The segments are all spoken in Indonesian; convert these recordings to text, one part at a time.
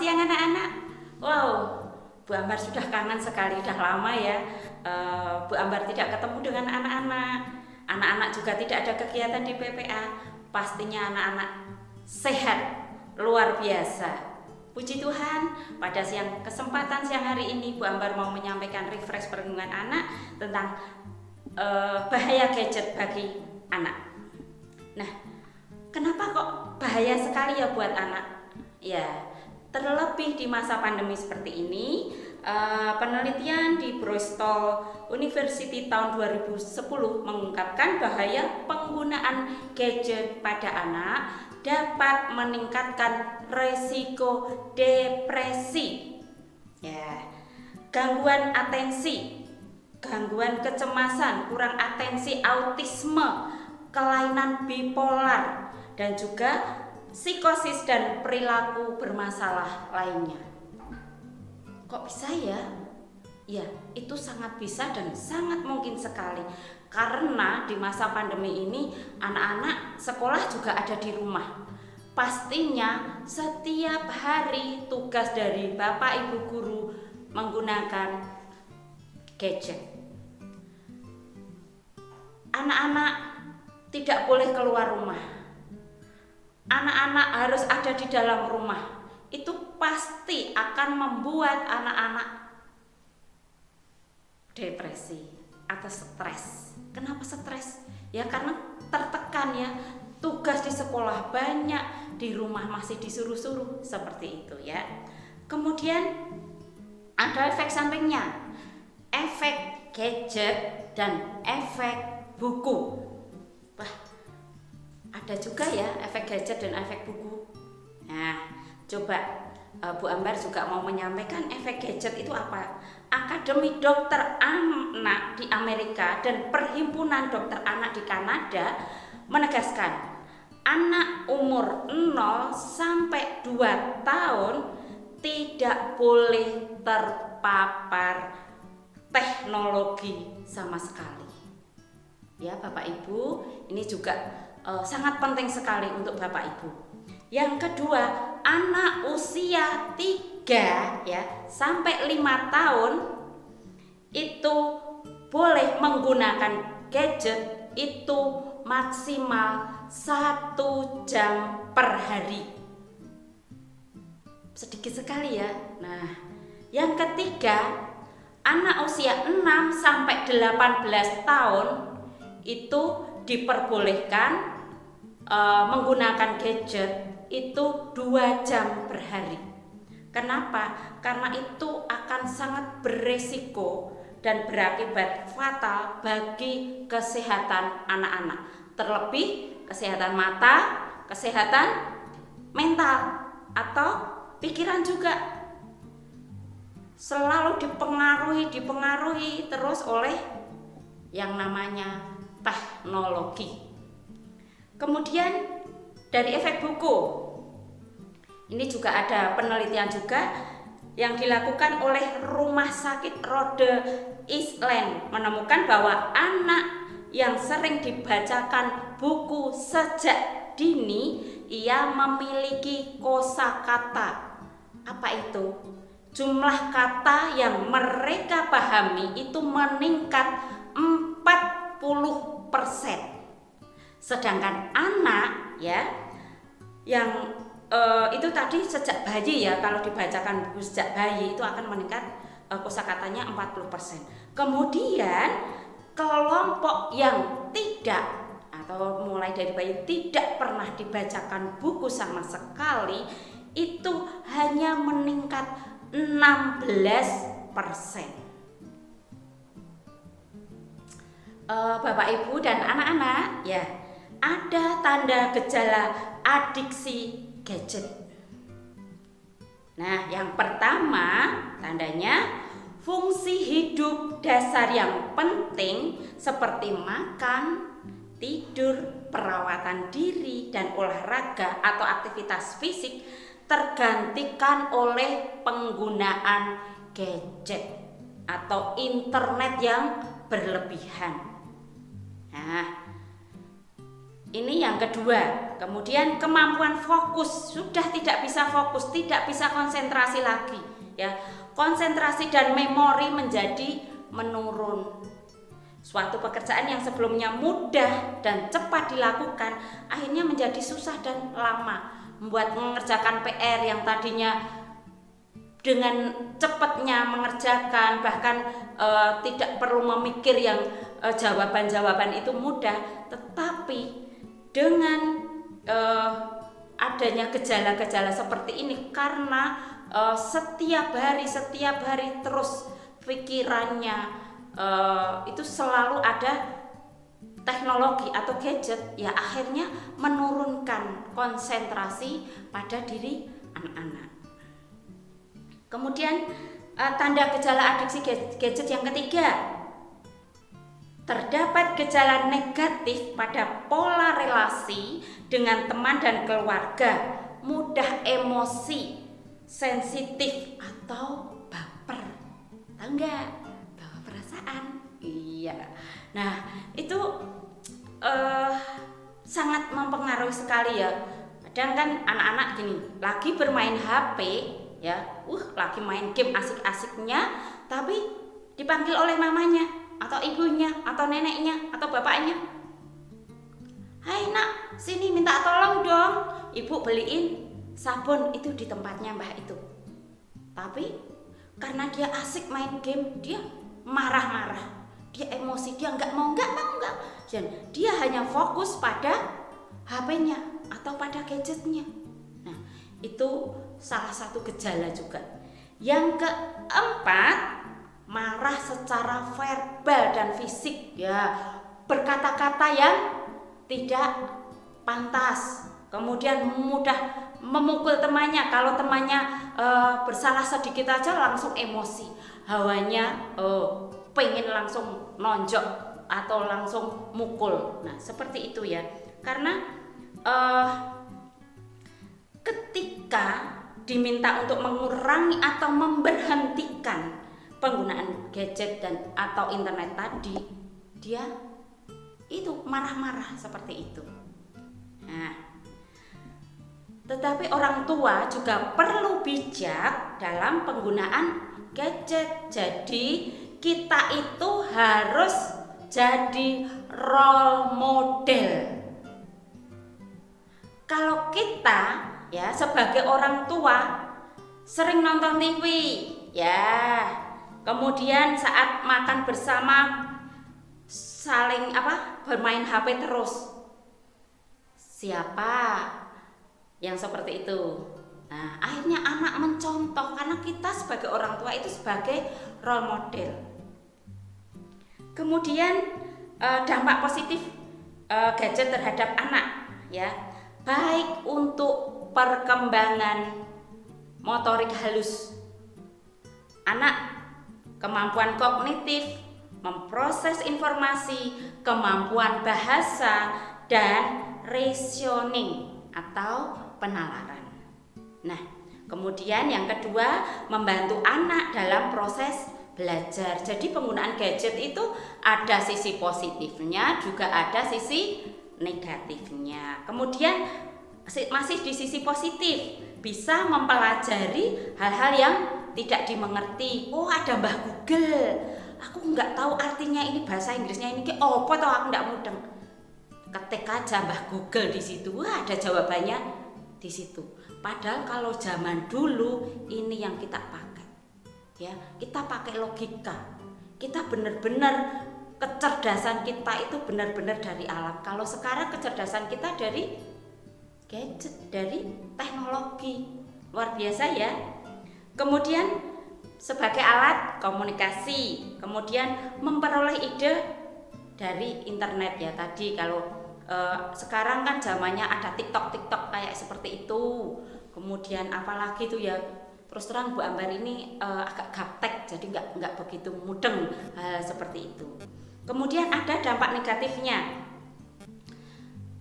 siang anak-anak. Wow, Bu Ambar sudah kangen sekali, sudah lama ya. Bu Ambar tidak ketemu dengan anak-anak. Anak-anak juga tidak ada kegiatan di PPA. Pastinya anak-anak sehat, luar biasa. Puji Tuhan, pada kesempatan siang hari ini Bu Ambar mau menyampaikan refresh perlindungan anak tentang bahaya gadget bagi anak. Nah, kenapa kok bahaya sekali ya buat anak? Ya, terlebih di masa pandemi seperti ini, penelitian di Bristol University tahun 2010 mengungkapkan bahaya penggunaan gadget pada anak dapat meningkatkan resiko depresi, ya, gangguan atensi, gangguan kecemasan, kurang atensi, autisme, kelainan bipolar, dan juga psikosis dan perilaku bermasalah lainnya. Kok bisa ya? Ya, itu sangat bisa dan sangat mungkin sekali. Karena di masa pandemi ini anak-anak sekolah juga ada di rumah. Pastinya setiap hari tugas dari Bapak Ibu guru menggunakan gadget. Anak-anak tidak boleh keluar rumah. Anak-anak harus ada di dalam rumah. Itu pasti akan membuat anak-anak depresi atau stres. Kenapa stres? Ya karena tertekan ya. Tugas di sekolah banyak, di rumah masih disuruh-suruh, seperti itu ya. Kemudian ada efek sampingnya. Efek gadget dan efek buku. Wah, ada juga ya efek gadget dan efek buku. Nah, coba Bu Ambar juga mau menyampaikan efek gadget itu apa. Akademi Dokter Anak di Amerika dan Perhimpunan Dokter Anak di Kanada menegaskan anak umur 0 sampai 2 tahun tidak boleh terpapar teknologi sama sekali. Ya Bapak Ibu, ini juga sangat penting sekali untuk Bapak Ibu. Yang kedua, anak usia 3 ya sampai 5 tahun itu boleh menggunakan gadget itu maksimal 1 jam per hari. Sedikit sekali ya. Nah, yang ketiga, anak usia 6 sampai 18 tahun itu diperbolehkan menggunakan gadget itu 2 jam per hari. Kenapa? Karena itu akan sangat beresiko dan berakibat fatal bagi kesehatan anak-anak. Terlebih kesehatan mata, kesehatan mental atau pikiran juga. Selalu dipengaruhi terus oleh yang namanya teknologi. Kemudian dari efek buku. Ini juga ada penelitian juga yang dilakukan oleh Rumah Sakit Rhode Island menemukan bahwa anak yang sering dibacakan buku sejak dini ia memiliki kosakata. Apa itu? Jumlah kata yang mereka pahami itu meningkat 40%. Sedangkan anak ya yang itu tadi sejak bayi ya, kalau dibacakan buku sejak bayi itu akan meningkat kosakatanya 40%. Kemudian kelompok yang tidak atau mulai dari bayi tidak pernah dibacakan buku sama sekali itu hanya meningkat 16%. Bapak Ibu dan anak-anak ya, ada tanda gejala adiksi gadget. Nah, yang pertama tandanya fungsi hidup dasar yang penting seperti makan, tidur, perawatan diri, dan olahraga atau aktivitas fisik tergantikan oleh penggunaan gadget atau internet yang berlebihan. Nah, Ini yang kedua. Kemudian kemampuan fokus, sudah tidak bisa fokus, tidak bisa konsentrasi lagi, ya. Konsentrasi dan memori menjadi menurun. Suatu pekerjaan yang sebelumnya mudah dan cepat dilakukan akhirnya menjadi susah dan lama. Membuat mengerjakan PR yang tadinya dengan cepatnya mengerjakan, bahkan tidak perlu memikir yang jawaban-jawaban itu mudah, tetapi dengan adanya gejala-gejala seperti ini, karena setiap hari terus pikirannya itu selalu ada teknologi atau gadget, ya akhirnya menurunkan konsentrasi pada diri anak-anak. Kemudian tanda gejala adiksi gadget yang ketiga, terdapat gejala negatif pada pola relasi dengan teman dan keluarga, mudah emosi, sensitif atau baper. Tahu nggak? Bawa perasaan. Iya. Nah, itu sangat mempengaruhi sekali ya. Kadang kan anak-anak gini, lagi bermain HP ya, lagi main game asik-asiknya, tapi dipanggil oleh mamanya atau ibunya atau neneknya atau bapaknya, "Hai nak, sini minta tolong dong, ibu beliin sabun itu di tempatnya mbah itu." Tapi karena dia asik main game, dia marah-marah, dia emosi, dia nggak mau. Dan dia hanya fokus pada HP-nya atau pada gadgetnya. Nah, itu salah satu gejala juga. Yang keempat, marah secara verbal dan fisik, ya, berkata-kata yang tidak pantas. Kemudian mudah memukul temannya. Kalau temannya bersalah sedikit aja langsung emosi, hawanya pengen langsung nonjok atau langsung mukul. Nah, seperti itu ya. Karena ketika diminta untuk mengurangi atau memberhentikan penggunaan gadget dan atau internet tadi, dia itu marah-marah seperti itu. Nah, tetapi orang tua juga perlu bijak dalam penggunaan gadget. Jadi kita itu harus jadi role model. Kalau kita ya sebagai orang tua sering nonton TV, ya, kemudian saat makan bersama saling bermain HP terus, siapa yang seperti itu? Nah, akhirnya anak mencontoh karena kita sebagai orang tua itu sebagai role model. Kemudian dampak positif gadget terhadap anak, ya, baik untuk perkembangan motorik halus anak, kemampuan kognitif, memproses informasi, kemampuan bahasa, dan reasoning atau penalaran. Nah, kemudian yang kedua, membantu anak dalam proses belajar. Jadi penggunaan gadget itu ada sisi positifnya, juga ada sisi negatifnya. Kemudian masih di sisi positif, bisa mempelajari hal-hal yang tidak dimengerti. Oh, ada Mbah Google, aku nggak tahu artinya ini bahasa Inggrisnya ini apa toh, aku nggak mudeng. Ketik aja Mbah Google di situ, ada jawabannya di situ. Padahal kalau zaman dulu ini yang kita pakai, ya, kita pakai logika. Kita benar-benar kecerdasan kita itu benar-benar dari alam. Kalau sekarang kecerdasan kita dari gadget, dari teknologi. Luar biasa ya. Kemudian sebagai alat komunikasi, kemudian memperoleh ide dari internet ya tadi. Kalau sekarang kan zamannya ada TikTok kayak seperti itu. Kemudian apalagi tuh ya, terus terang Bu Ambar ini agak gaptek, jadi nggak begitu mudeng seperti itu. Kemudian ada dampak negatifnya,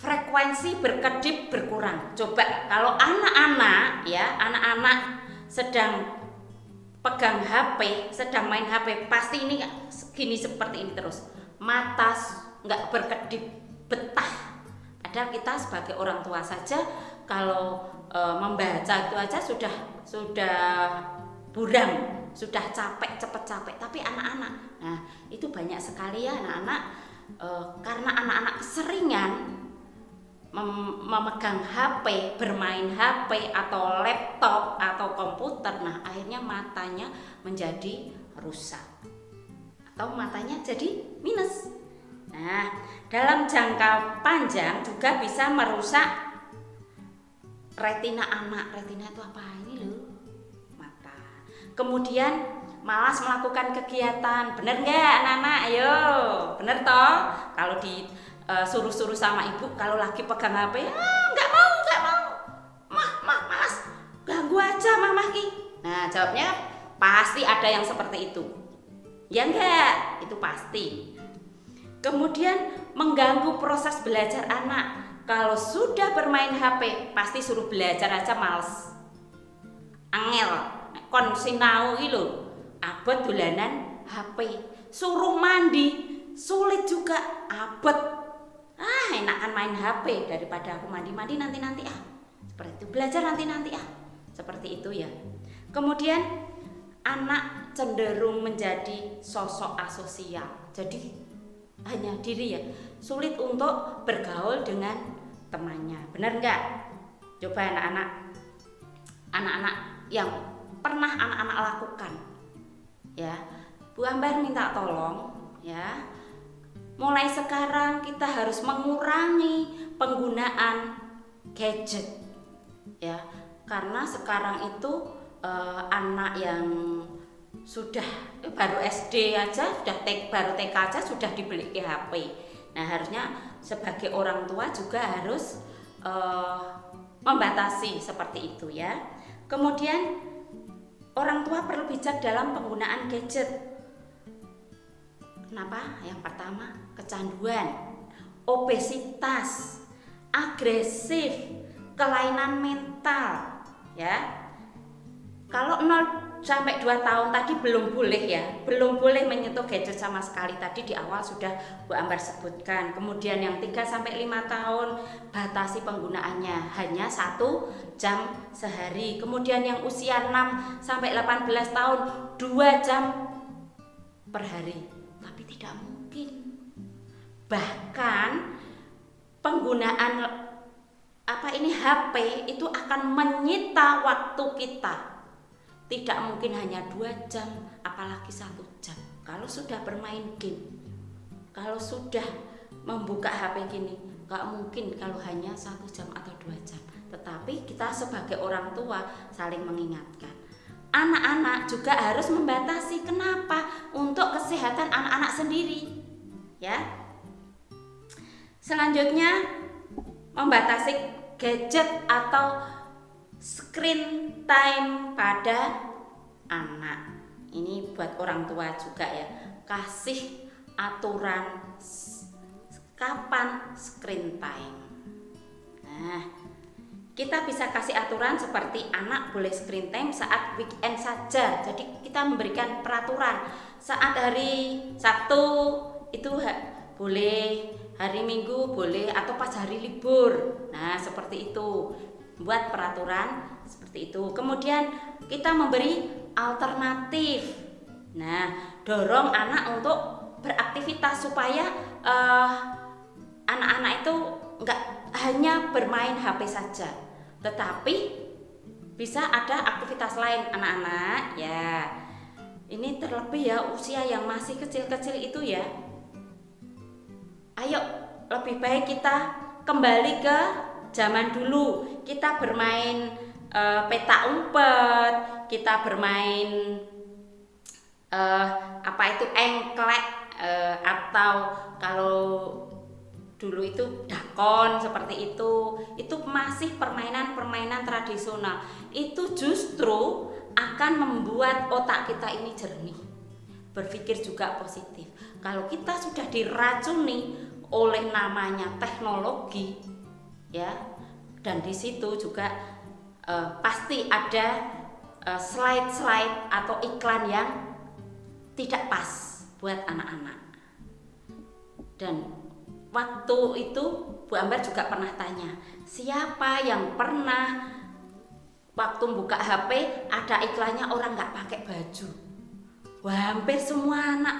frekuensi berkedip berkurang. Coba kalau anak-anak sedang pegang HP, sedang main HP, pasti ini seperti ini terus, mata nggak berkedip, betah. Padahal kita sebagai orang tua saja kalau membaca itu aja sudah buram, sudah capek, cepet capek. Tapi anak-anak, nah itu banyak sekali ya anak-anak, karena anak-anak keseringan memegang HP, bermain HP atau laptop atau komputer, nah akhirnya matanya menjadi rusak atau matanya jadi minus. Nah, dalam jangka panjang juga bisa merusak retina anak. Retina itu apa? Ini loh, mata. Kemudian malas melakukan kegiatan. Bener nggak anak-anak? Ayo, bener toh? Kalau suruh-suruh sama ibu, kalau lagi pegang HP, nggak mau, mah malas, ganggu aja mama ki. Nah jawabnya pasti ada yang seperti itu, ya enggak? Itu pasti. Kemudian mengganggu proses belajar anak. Kalau sudah bermain HP, pasti suruh belajar aja males, angel, kon sinau iki lho, abot dolanan HP. Suruh mandi, sulit juga, abot. Enakan main HP daripada aku mandi nanti seperti itu, belajar nanti seperti itu ya. Kemudian anak cenderung menjadi sosok asosial, jadi hanya diri ya, sulit untuk bergaul dengan temannya. Benar nggak? Coba anak-anak yang pernah anak-anak lakukan ya, Bu Ambar minta tolong ya, mulai sekarang kita harus mengurangi penggunaan gadget ya, karena sekarang itu anak yang sudah baru SD aja, baru TK aja sudah dibeli HP. Nah harusnya sebagai orang tua juga harus membatasi seperti itu ya. Kemudian orang tua perlu bijak dalam penggunaan gadget. Kenapa? Yang pertama, kecanduan, obesitas, agresif, kelainan mental ya. Kalau 0 sampai 2 tahun tadi belum boleh ya, belum boleh menyentuh gadget sama sekali. Tadi di awal sudah Bu Ambar sebutkan. Kemudian yang 3 sampai 5 tahun batasi penggunaannya hanya 1 jam sehari. Kemudian yang usia 6 sampai 18 tahun 2 jam per hari. Tapi tidak mungkin. Bahkan penggunaan HP itu akan menyita waktu kita. Tidak mungkin hanya 2 jam, apalagi 1 jam. Kalau sudah bermain game, kalau sudah membuka HP gini, gak mungkin kalau hanya 1 jam atau 2 jam. Tetapi kita sebagai orang tua saling mengingatkan. Anak-anak juga harus membatasi. Kenapa? Untuk kesehatan anak-anak sendiri ya. Selanjutnya membatasi gadget atau screen time pada anak. Ini buat orang tua juga ya. Kasih aturan kapan screen time. Nah, kita bisa kasih aturan seperti anak boleh screen time saat weekend saja. Jadi kita memberikan peraturan. Saat hari Sabtu itu boleh, hari Minggu boleh, atau pas hari libur. Nah, seperti itu. Buat peraturan seperti itu. Kemudian kita memberi alternatif. Nah, dorong anak untuk beraktivitas supaya anak-anak itu enggak hanya bermain HP saja, tetapi bisa ada aktivitas lain anak-anak ya. Ini terlebih ya usia yang masih kecil-kecil itu ya. Ayo, lebih baik kita kembali ke zaman dulu. Kita bermain peta umpet, kita bermain engklek, atau kalau dulu itu dakon seperti itu masih permainan tradisional. Itu justru akan membuat otak kita ini jernih, berpikir juga positif. Kalau kita sudah diracuni oleh namanya teknologi ya, dan di situ juga pasti ada slide-slide atau iklan yang tidak pas buat anak-anak. Dan waktu itu Bu Ambar juga pernah tanya, siapa yang pernah waktu buka HP ada iklannya orang nggak pakai baju? Wah, hampir semua anak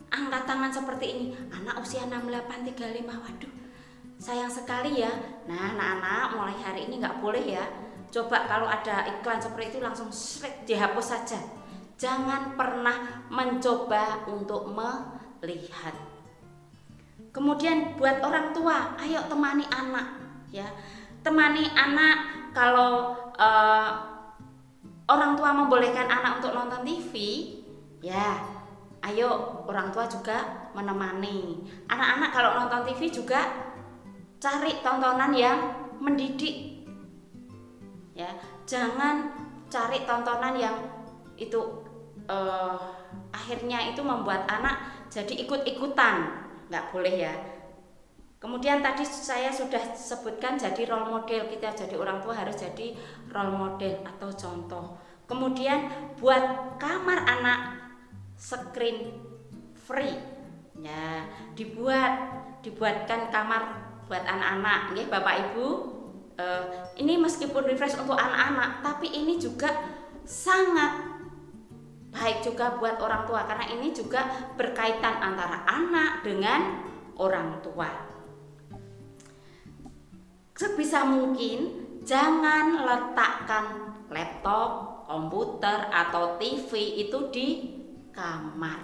angkat tangan seperti ini. Anak usia 6835, waduh, sayang sekali ya. Nah, anak-anak mulai hari ini nggak boleh ya. Coba kalau ada iklan seperti itu langsung seret dihapus saja. Jangan pernah mencoba untuk melihat. Kemudian buat orang tua, ayo temani anak ya. Temani anak kalau orang tua membolehkan anak untuk nonton TV, ya ayo orang tua juga menemani. Anak-anak kalau nonton TV juga cari tontonan yang mendidik. Ya, jangan cari tontonan yang itu akhirnya itu membuat anak jadi ikut-ikutan. Nggak boleh ya. Kemudian tadi saya sudah sebutkan jadi role model, kita jadi orang tua harus jadi role model atau contoh. Kemudian buat kamar anak screen free ya, dibuatkan kamar buat anak-anak ya Bapak Ibu. Ini meskipun refresh untuk anak-anak, tapi ini juga sangat baik juga buat orang tua karena ini juga berkaitan antara anak dengan orang tua. Sebisa mungkin jangan letakkan laptop, komputer atau TV itu di kamar.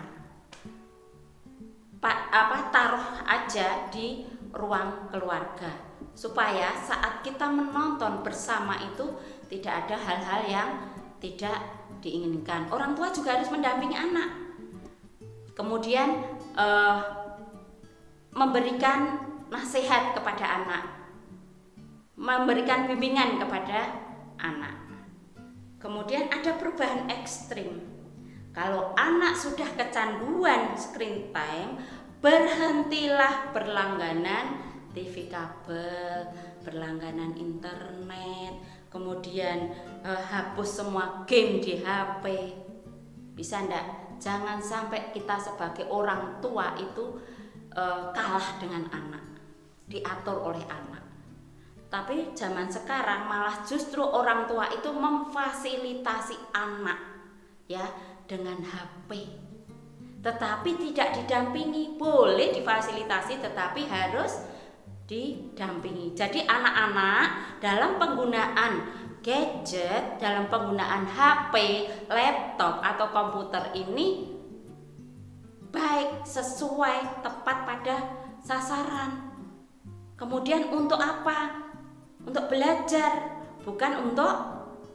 Taruh aja di ruang keluarga supaya saat kita menonton bersama itu tidak ada hal-hal yang tidak diinginkan. Orang tua juga harus mendampingi anak. Kemudian memberikan nasihat kepada anak, memberikan bimbingan kepada anak. Kemudian ada perubahan ekstrim. Kalau anak sudah kecanduan screen time, berhentilah berlangganan TV kabel, berlangganan internet, kemudian hapus semua game di HP. Bisa enggak? Jangan sampai kita sebagai orang tua itu kalah dengan anak, diatur oleh anak. Tapi zaman sekarang malah justru orang tua itu memfasilitasi anak ya dengan HP. Tetapi tidak didampingi, boleh difasilitasi tetapi harus didampingi. Jadi anak-anak dalam penggunaan gadget, dalam penggunaan HP, laptop atau komputer ini baik, sesuai, tepat pada sasaran. Kemudian untuk apa? Untuk belajar, bukan untuk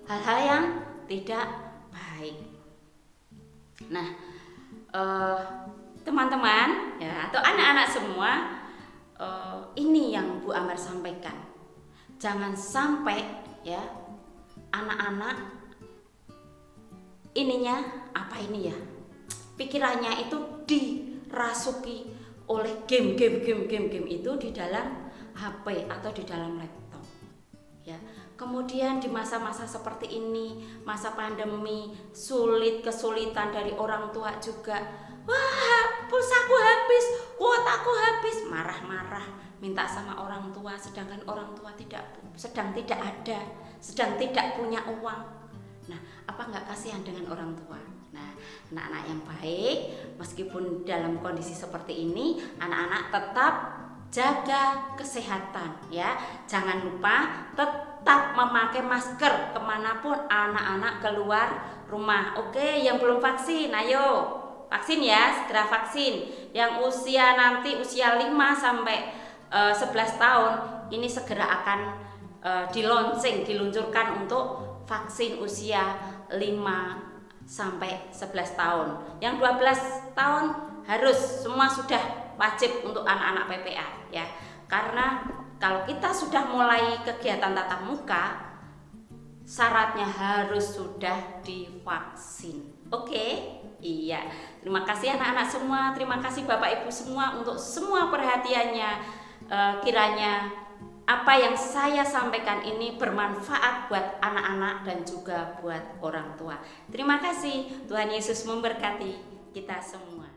hal-hal yang tidak baik. Nah, teman-teman ya atau anak-anak semua, ini yang Bu Ambar sampaikan. Jangan sampai ya anak-anak ini ya pikirannya itu dirasuki oleh game itu di dalam HP atau di dalam laptop ya. Kemudian di masa-masa seperti ini, masa pandemi, kesulitan dari orang tua juga. Wah, pulsaku habis, kuotaku habis, marah-marah, minta sama orang tua, sedangkan orang tua sedang tidak punya uang. Nah, apa nggak kasihan dengan orang tua? Nah, anak-anak yang baik, meskipun dalam kondisi seperti ini, anak-anak tetap jaga kesehatan ya. Jangan lupa tetap memakai masker kemanapun anak-anak keluar rumah. Oke, yang belum vaksin, ayo vaksin ya, segera vaksin. Yang nanti usia 5 sampai 11 tahun ini segera akan diluncurkan untuk vaksin usia 5 sampai 11 tahun. Yang 12 tahun harus semua sudah wajib untuk anak-anak PPA ya. Karena kalau kita sudah mulai kegiatan tatap muka, syaratnya harus sudah divaksin. Oke? Iya. Terima kasih anak-anak semua, terima kasih Bapak Ibu semua untuk semua perhatiannya. Kiranya apa yang saya sampaikan ini bermanfaat buat anak-anak dan juga buat orang tua. Terima kasih. Tuhan Yesus memberkati kita semua.